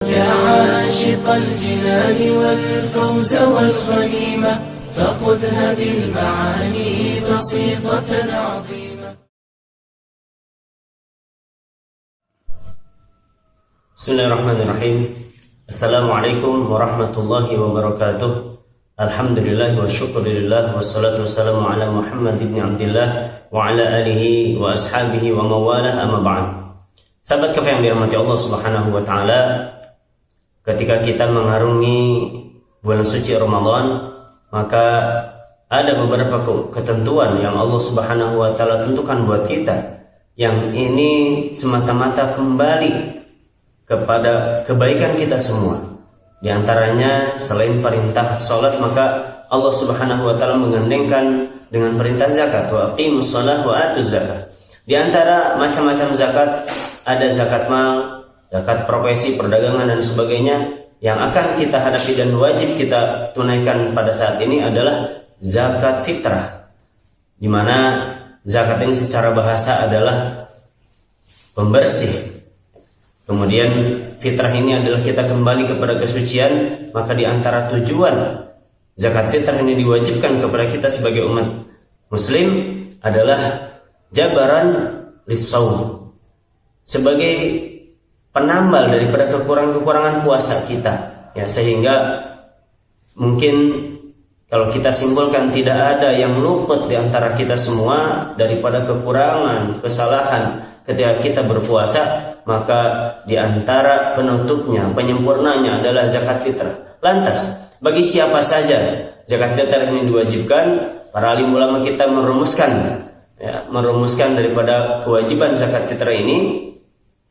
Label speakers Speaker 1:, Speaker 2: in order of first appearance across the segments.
Speaker 1: يا عاشق الجنان والفوز والغنيمة فخذها بالمعاني بسيطة عظيمة.
Speaker 2: بسم الله الرحمن الرحيم. السلام عليكم ورحمة الله وبركاته. الحمد لله والشكر لله والصلاة والسلام على محمد بن عبد الله وعلى آله وأصحابه ومواله أما بعد. Sahabat kafir yang dirahmati Allah Subhanahu wa taala, ketika kita mengarungi bulan suci Ramadan, maka ada beberapa ketentuan yang Allah Subhanahu wa taala tentukan buat kita, yang ini semata-mata kembali kepada kebaikan kita semua. Di antaranya selain perintah salat, maka Allah Subhanahu wa taala menggandengkan dengan perintah zakat, wa aqimus shalah wa atuz zakat. Di antara macam-macam zakat ada zakat mal, zakat profesi, perdagangan dan sebagainya. Yang akan kita hadapi dan wajib kita tunaikan pada saat ini adalah zakat fitrah, di mana zakat ini secara bahasa adalah pembersih. Kemudian fitrah ini adalah kita kembali kepada kesucian. Maka di antara tujuan zakat fitrah ini diwajibkan kepada kita sebagai umat muslim adalah jabaran lissaum, sebagai penambal daripada kekurangan-kekurangan puasa kita, ya, sehingga mungkin kalau kita simpulkan tidak ada yang luput di antara kita semua daripada kekurangan, kesalahan ketika kita berpuasa. Maka di antara penutupnya, penyempurnanya adalah zakat fitrah. Lantas, bagi siapa saja zakat fitrah ini diwajibkan? Para alim ulama kita merumuskan daripada kewajiban zakat fitrah ini.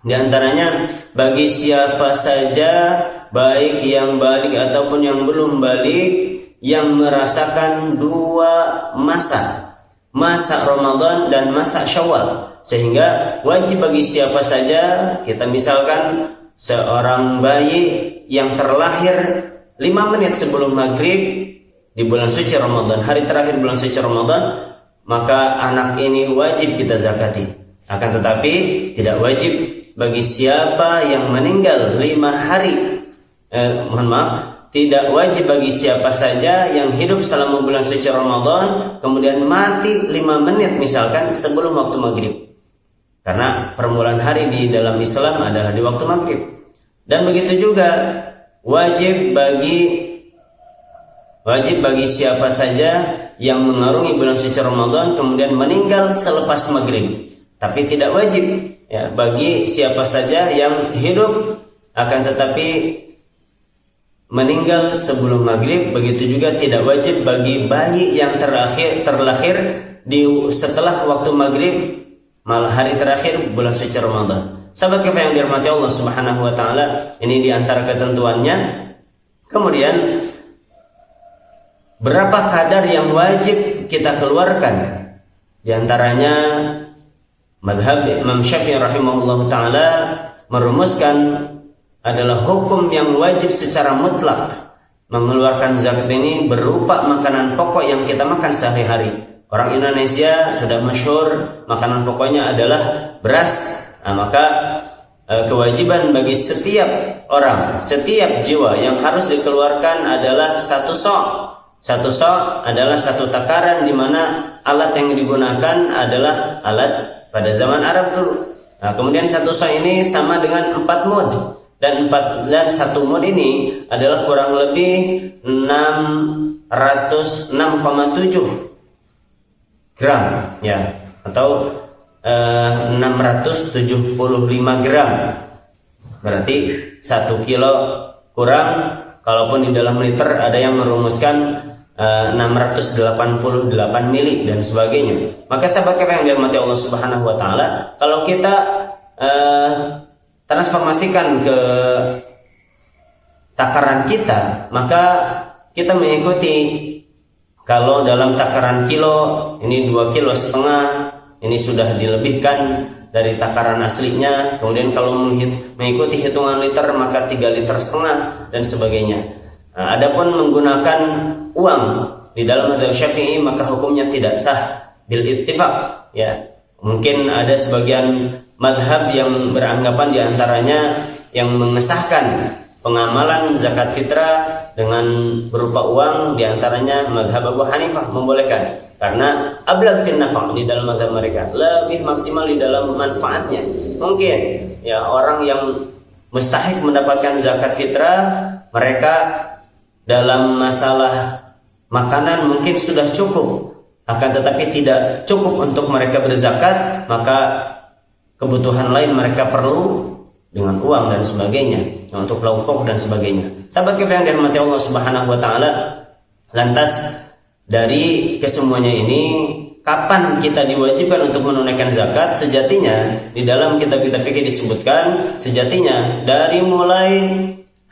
Speaker 2: Di antaranya, bagi siapa saja, baik yang balik ataupun yang belum balik, yang merasakan dua masa Ramadan dan masa Syawal, sehingga wajib bagi siapa saja, kita misalkan seorang bayi yang terlahir 5 menit sebelum maghrib di bulan suci Ramadan, hari terakhir bulan suci Ramadan, maka anak ini wajib kita zakati. Akan tetapi tidak wajib bagi siapa yang meninggal 5 hari, tidak wajib bagi siapa saja yang hidup selama bulan suci Ramadan kemudian mati 5 menit misalkan sebelum waktu maghrib. Karena permulaan hari di dalam Islam adalah di waktu maghrib. Dan begitu juga wajib bagi siapa saja yang mengarungi bulan suci Ramadan kemudian meninggal selepas maghrib. Tapi tidak wajib, ya, bagi siapa saja yang hidup akan tetapi meninggal sebelum maghrib. Begitu juga tidak wajib bagi bayi yang terlahir setelah waktu maghrib, malah hari terakhir bulan suci Ramadan. Sahabat kafir yang dirahmati Allah Subhanahu wa taala, ini di antara ketentuannya. Kemudian berapa kadar yang wajib kita keluarkan? Di antaranya mazhab Imam Syafi'i rahimahullahu taala merumuskan adalah hukum yang wajib secara mutlak mengeluarkan zakat ini berupa makanan pokok yang kita makan sehari-hari. Orang Indonesia sudah masyhur makanan pokoknya adalah beras. Maka kewajiban bagi setiap orang, setiap jiwa yang harus dikeluarkan adalah 1 sok. 1 sok adalah 1 takaran, di mana alat yang digunakan adalah alat pada zaman Arab dulu. Kemudian 1 sok ini sama dengan 4 mud. Dan 1 mud ini adalah kurang lebih 6,7 gram, ya, atau 675 gram. Berarti 1 kilo kurang, kalaupun di dalam liter ada yang merumuskan 688 mili dan sebagainya. Maka sahabat kafir yang dirahmati Allah Subhanahu wa taala, kalau kita transformasikan ke takaran kita, maka kita mengikuti. Kalau dalam takaran kilo, ini 2,5 kilo, ini sudah dilebihkan dari takaran aslinya. Kemudian kalau mengikuti hitungan liter, maka 3,5 liter dan sebagainya. Adapun menggunakan uang di dalam mazhab Syafi'i, maka hukumnya tidak sah bil ittifaq, ya. Mungkin ada sebagian mazhab yang beranggapan, di antaranya yang mengesahkan pengamalan zakat fitrah dengan berupa uang, diantaranya mazhab Abu Hanifah membolehkan, karena ablagh fin nafa' di dalam mazhab mereka, lebih maksimal di dalam manfaatnya. Mungkin ya orang yang mustahik mendapatkan zakat fitrah, mereka dalam masalah makanan mungkin sudah cukup, akan tetapi tidak cukup untuk mereka berzakat, maka kebutuhan lain mereka perlu dengan uang dan sebagainya, untuk lauk pauk dan sebagainya. Sahabat yang dirahmati Allah Subhanahu wa taala, lantas dari kesemuanya ini, kapan kita diwajibkan untuk menunaikan zakat? Sejatinya di dalam kitab-kitab fikih disebutkan, sejatinya dari mulai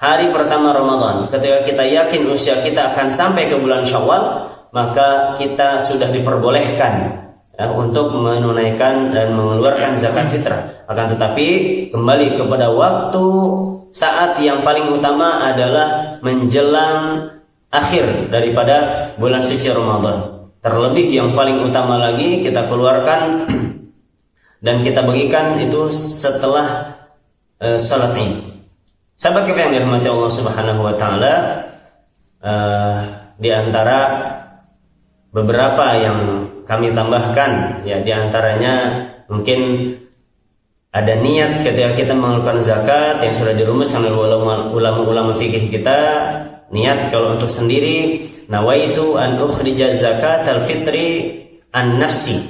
Speaker 2: hari pertama Ramadan, ketika kita yakin usia kita akan sampai ke bulan Syawal, maka kita sudah diperbolehkan untuk menunaikan dan mengeluarkan zakat fitrah. Akan tetapi kembali kepada waktu, saat yang paling utama adalah menjelang akhir daripada bulan suci Ramadan. Terlebih yang paling utama lagi kita keluarkan dan kita bagikan itu setelah salat Id. Sahabat yang dirahmati Allah Subhanahu wa taala, di antara beberapa yang kami tambahkan, ya diantaranya mungkin ada niat ketika kita mengeluarkan zakat yang sudah dirumuskan oleh ulama-ulama fikih kita. Niat kalau untuk sendiri, nawaitu an ukhrija zakatal fitri an nafsi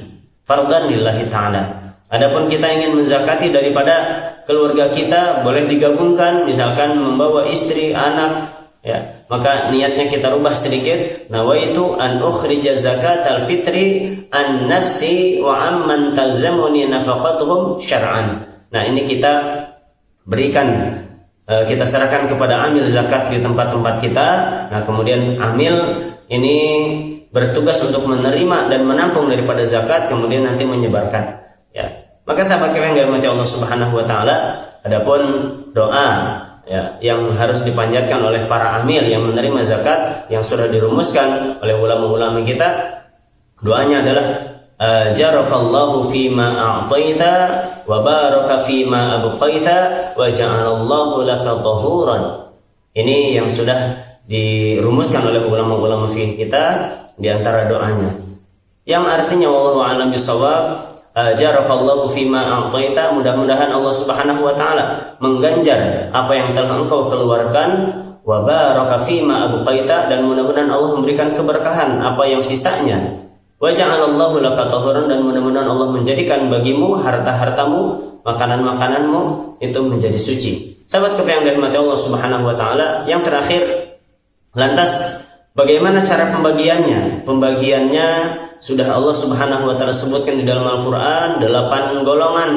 Speaker 2: fardan lillahi ta'ala. Adapun kita ingin menzakati daripada keluarga kita, boleh digabungkan, misalkan membawa istri, anak, ya, maka niatnya kita rubah sedikit, nawaitu an ukhrija zakatal fitri an nafsi wa amman talzamuni nafaqatuhum syar'an. Nah, ini kita berikan, kita serahkan kepada amil zakat di tempat-tempat kita. Nah, kemudian amil ini bertugas untuk menerima dan menampung daripada zakat, kemudian nanti menyebarkan, ya. Maka sahabat yang dirahmati Allah Subhanahu wa taala, adapun doa, ya, yang harus dipanjatkan oleh para amil yang menerima zakat yang sudah dirumuskan oleh ulama-ulama kita, doanya adalah jarakallahu fima a'taita wa baraka fima abqaita wa ja'alallahu laka tahuran. Ini yang sudah dirumuskan oleh ulama-ulama fikih kita di antara doanya, yang artinya wallahu a'lam bishawab, jarakallahu fima a'taita, mudah-mudahan Allah Subhanahu wa taala mengganjar apa yang telah engkau keluarkan, wa baraka fima abqaita, dan mudah-mudahan Allah memberikan keberkahan apa yang sisanya, wa ja'alallahu laka tahuran, dan mudah-mudahan Allah menjadikan bagimu harta-hartamu, makanan-makananmu itu menjadi suci. Sahabat yang dirahmati Allah Subhanahu wa taala, yang terakhir, lantas bagaimana cara pembagiannya? Pembagiannya sudah Allah Subhanahu wa taala sebutkan di dalam Al-Qur'an, 8 golongan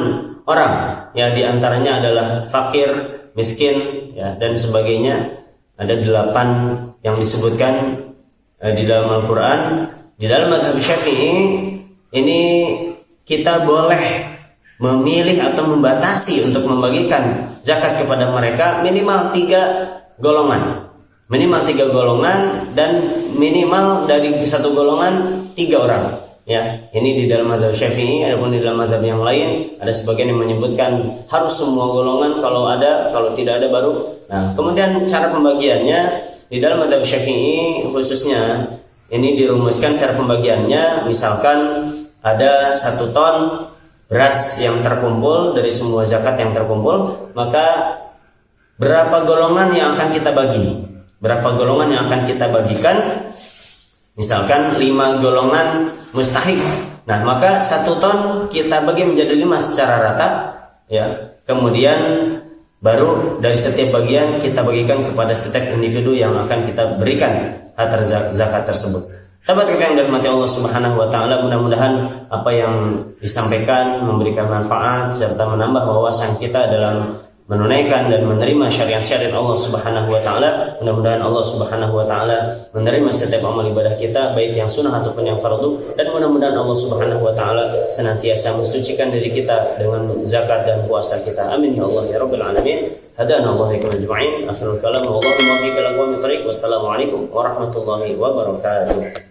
Speaker 2: orang, ya, di antaranya adalah fakir, miskin, ya, dan sebagainya. Ada 8 yang disebutkan di dalam Al-Qur'an. Di dalam mazhab Syafi'i ini kita boleh memilih atau membatasi untuk membagikan zakat kepada mereka minimal 3 golongan. Minimal 3 golongan, dan minimal dari satu golongan 3 orang. Ya, ini di dalam mazhab Syafi'i. Adapun di dalam mazhab yang lain ada sebagian yang menyebutkan harus semua golongan, kalau ada, kalau tidak ada baru. Nah, kemudian cara pembagiannya di dalam mazhab Syafi'i khususnya ini dirumuskan cara pembagiannya. Misalkan ada 1 ton beras yang terkumpul dari semua zakat yang terkumpul, maka berapa golongan yang akan kita bagi? Berapa golongan yang akan kita bagikan? Misalkan 5 golongan mustahik. Nah, maka 1 ton kita bagi menjadi 5 secara rata, ya. Kemudian baru dari setiap bagian kita bagikan kepada setiap individu yang akan kita berikan harta zakat tersebut. Sahabat yang dirahmati Allah Subhanahu wa taala, mudah-mudahan apa yang disampaikan memberikan manfaat serta menambah wawasan kita dalam menunaikan dan menerima syariat-syariat Allah Subhanahu wa taala. Mudah-mudahan Allah Subhanahu wa taala menerima setiap amal ibadah kita, baik yang sunnah ataupun yang fardu, dan mudah-mudahan Allah Subhanahu wa taala senantiasa mensucikan diri kita dengan zakat dan puasa kita. Amin ya Allah ya rabbal alamin. Hadana Allah ila ajma'in. Akhirul kalam, wallahu muwaffiq ila aqwamit thariq. Wassalamualaikum warahmatullahi wabarakatuh.